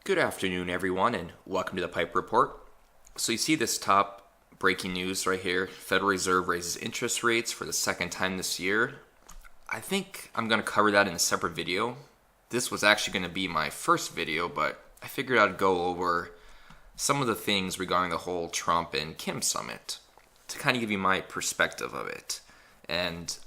Good afternoon, everyone, and welcome to the Pipe Report. So you see this top breaking news right here. Federal Reserve raises interest rates for the second time this year. I think I'm going to cover that in a separate video. This was actually going to be my first video, but I figured I'd go over some of the things regarding the whole Trump and Kim summit to kind of give you my perspective of it. And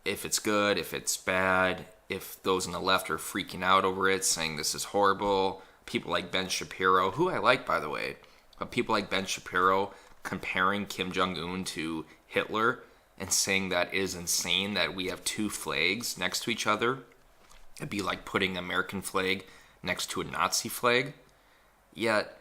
if it's good, if it's bad, if those on the left are freaking out over it, saying this is horrible. People like Ben Shapiro, who I like, by the way, but people like Ben Shapiro comparing Kim Jong-un to Hitler and saying that is insane that we have two flags next to each other. It'd be like putting an American flag next to a Nazi flag. Yet,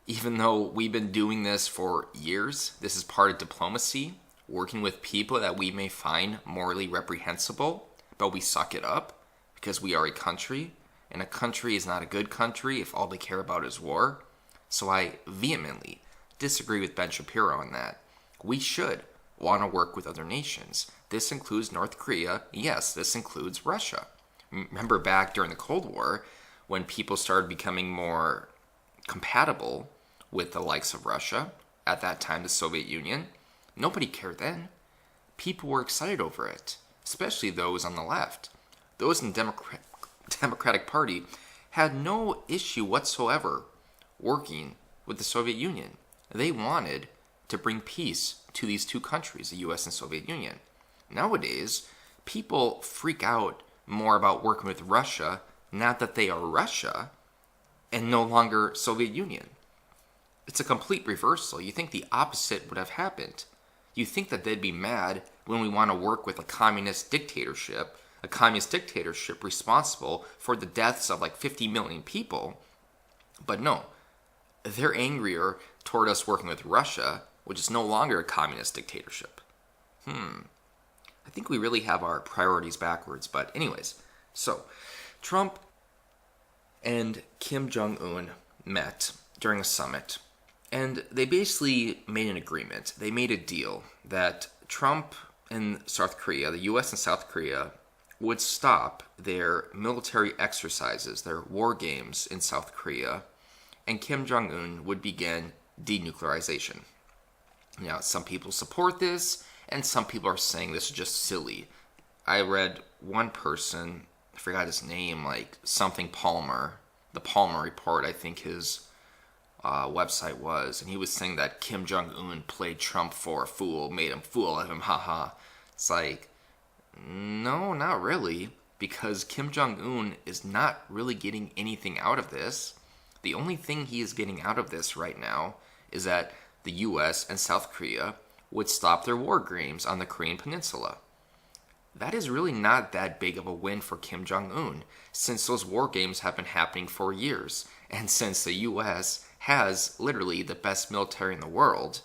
even though we've been doing this for years, this is part of diplomacy, working with people that we may find morally reprehensible, but we suck it up because we are a country. And a country is not a good country if all they care about is war. So I vehemently disagree with Ben Shapiro on that. We should want to work with other nations. This includes North Korea. Yes, this includes Russia. Remember back during the Cold War when people started becoming more compatible with the likes of Russia, at that time the Soviet Union. Nobody cared then. People were excited over it, especially those on the left. Those in the Democratic Party had no issue whatsoever working with the Soviet Union. They wanted to bring peace to these two countries, the US and Soviet Union. Nowadays, people freak out more about working with Russia, not that they are Russia and no longer Soviet Union. It's a complete reversal. You think the opposite would have happened. You think that they'd be mad when we want to work with a communist dictatorship responsible for the deaths of like 50 million people. But no, they're angrier toward us working with Russia, which is no longer a communist dictatorship. I think we really have our priorities backwards. But anyways, so Trump and Kim Jong-un met during a summit, and they basically made an agreement. They made a deal that Trump and South Korea, the US and South Korea, would stop their military exercises, their war games in South Korea, and Kim Jong-un would begin denuclearization. Now, some people support this, and some people are saying this is just silly. I read one person, I forgot his name, like something Palmer, the Palmer Report, I think his website was, and he was saying that Kim Jong-un played Trump for a fool, made him fool of him, haha. It's like, no, not really, because Kim Jong-un is not really getting anything out of this. The only thing he is getting out of this right now is that the US and South Korea would stop their war games on the Korean Peninsula. That is really not that big of a win for Kim Jong-un, since those war games have been happening for years, and since the US has literally the best military in the world.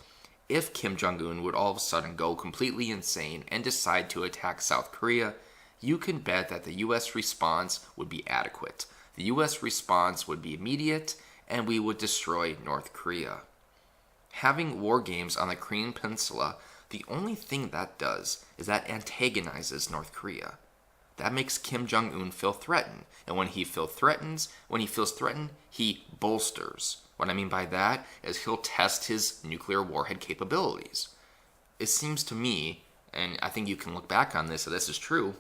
If Kim Jong-un would all of a sudden go completely insane and decide to attack South Korea, you can bet that the US response would be adequate. The US response would be immediate, and we would destroy North Korea. Having war games on the Korean Peninsula, the only thing that does is that antagonizes North Korea. That makes Kim Jong-un feel threatened, and when he feels threatened, he bolsters. What I mean by that is he'll test his nuclear warhead capabilities. It seems to me, and I think you can look back on this, so this is true,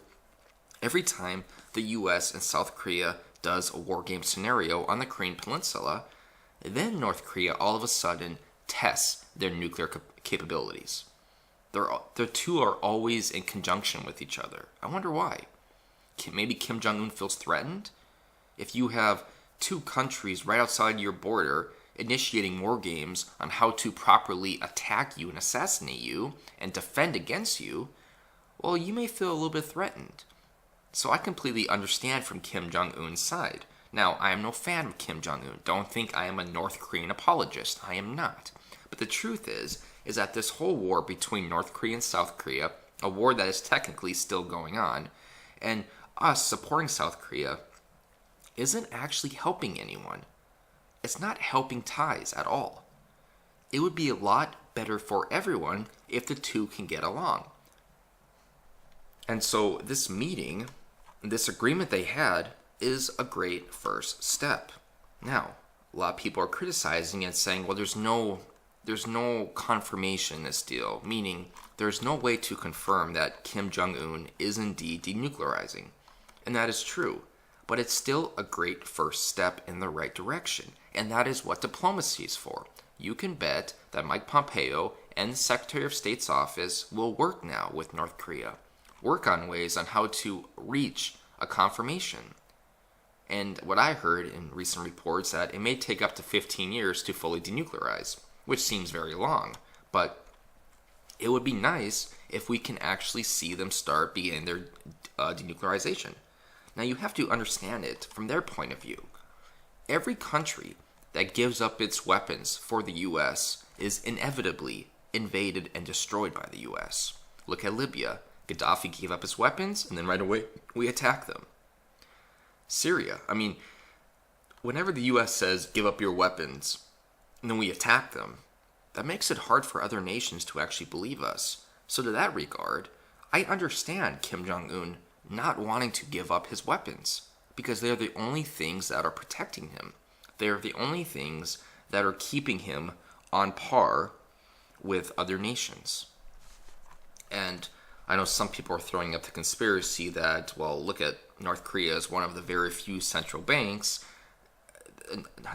every time the US and South Korea does a war game scenario on the Korean Peninsula, then North Korea all of a sudden tests their nuclear capabilities. The two are always in conjunction with each other. I wonder why. Maybe Kim Jong-un feels threatened? If you have two countries right outside your border initiating war games on how to properly attack you and assassinate you and defend against you, well, you may feel a little bit threatened. So I completely understand from Kim Jong-un's side. Now, I am no fan of Kim Jong-un. Don't think I am a North Korean apologist. I am not. But the truth is that this whole war between North Korea and South Korea, a war that is technically still going on, and us supporting South Korea, isn't actually helping anyone. It's not helping ties at all. It would be a lot better for everyone if the two can get along. And so this meeting, this agreement they had, is a great first step. Now, a lot of people are criticizing it, saying, well, there's no confirmation in this deal, meaning there's no way to confirm that Kim Jong-un is indeed denuclearizing. And that is true. But it's still a great first step in the right direction. And that is what diplomacy is for. You can bet that Mike Pompeo and the Secretary of State's office will work now with North Korea. Work on ways on how to reach a confirmation. And what I heard in recent reports that it may take up to 15 years to fully denuclearize, which seems very long. But it would be nice if we can actually see them start beginning their denuclearization. Now you have to understand it from their point of view. Every country that gives up its weapons for the U.S. is inevitably invaded and destroyed by the U.S. Look at Libya. Gaddafi gave up his weapons, and then right away we attack them. Syria. I mean, whenever the U.S. says, give up your weapons, and then we attack them, that makes it hard for other nations to actually believe us. So to that regard, I understand Kim Jong-un not wanting to give up his weapons, because they are the only things that are protecting him. They are the only things that are keeping him on par with other nations. And I know some people are throwing up the conspiracy that, well, look at North Korea as one of the very few central banks.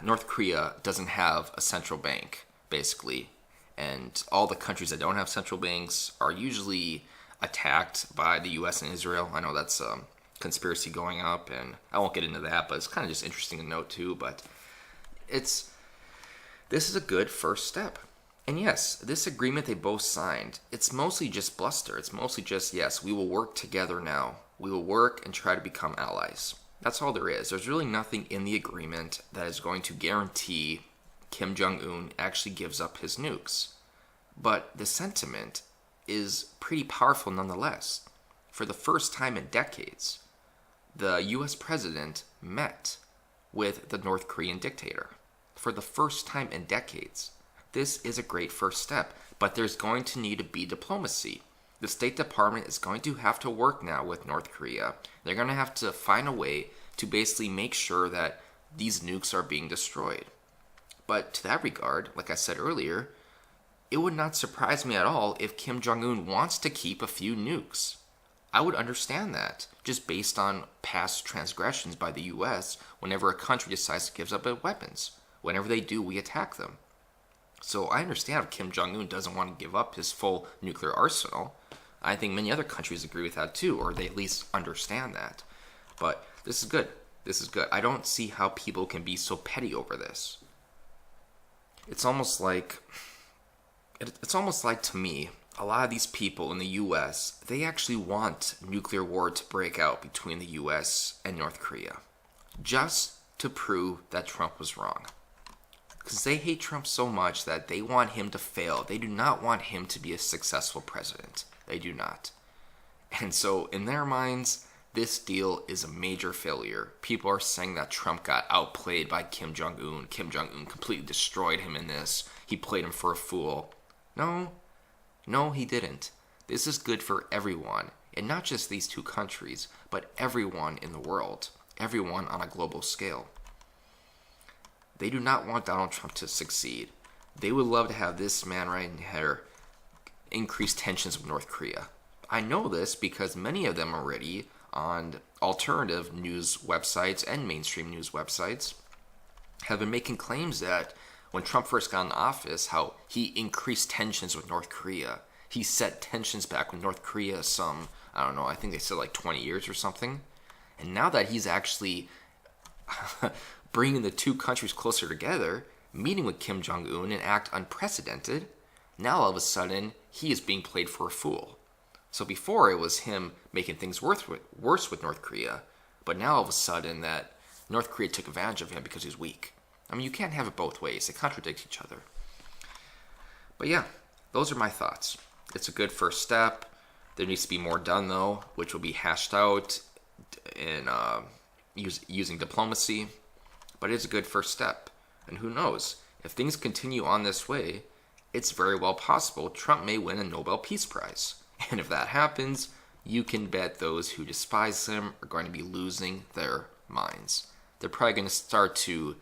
North Korea doesn't have a central bank, basically. And all the countries that don't have central banks are usually attacked by the U.S. and Israel. I know that's a conspiracy going up, and I won't get into that, but it's kind of just interesting to note too. But this is a good first step. And yes, this agreement they both signed, it's mostly just bluster. It's mostly just, yes, we will work together now. We will work and try to become allies. That's all there is. There's really nothing in the agreement that is going to guarantee Kim Jong-un actually gives up his nukes. But the sentiment is pretty powerful nonetheless. For the first time in decades, the U.S. president met with the North Korean dictator. For the first time in decades. This is a great first step, but there's going to need to be diplomacy. The State Department is going to have to work now with North Korea. They're going to have to find a way to basically make sure that these nukes are being destroyed. But to that regard, like I said earlier, it would not surprise me at all if Kim Jong-un wants to keep a few nukes. I would understand that, just based on past transgressions by the U.S. whenever a country decides to give up its weapons. Whenever they do, we attack them. So I understand if Kim Jong-un doesn't want to give up his full nuclear arsenal. I think many other countries agree with that too, or they at least understand that. But this is good. This is good. I don't see how people can be so petty over this. It's almost like to me, a lot of these people in the U.S., they actually want nuclear war to break out between the U.S. and North Korea. Just to prove that Trump was wrong. Because they hate Trump so much that they want him to fail. They do not want him to be a successful president. They do not. And so, in their minds, this deal is a major failure. People are saying that Trump got outplayed by Kim Jong-un. Kim Jong-un completely destroyed him in this. He played him for a fool. No, he didn't. This is good for everyone. And not just these two countries, but everyone in the world. Everyone on a global scale. They do not want Donald Trump to succeed. They would love to have this man right here increase tensions with North Korea. I know this because many of them already on alternative news websites and mainstream news websites have been making claims that when Trump first got in office, how he increased tensions with North Korea. He set tensions back with North Korea some, I don't know, I think they said like 20 years or something. And now that he's actually bringing the two countries closer together, meeting with Kim Jong-un, an act unprecedented, now all of a sudden he is being played for a fool. So before it was him making things worse with North Korea, but now all of a sudden that North Korea took advantage of him because he's weak. I mean, you can't have it both ways. They contradict each other. But yeah, those are my thoughts. It's a good first step. There needs to be more done though, which will be hashed out in using diplomacy. But it's a good first step. And who knows, if things continue on this way, it's very well possible Trump may win a Nobel Peace Prize. And if that happens, you can bet those who despise him are going to be losing their minds. They're probably going to start to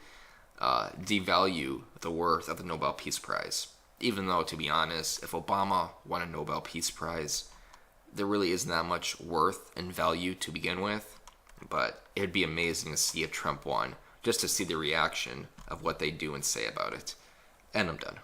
devalue the worth of the Nobel Peace Prize. Even though, to be honest, if Obama won a Nobel Peace Prize, there really isn't that much worth and value to begin with. But it'd be amazing to see if Trump won, just to see the reaction of what they do and say about it. And I'm done.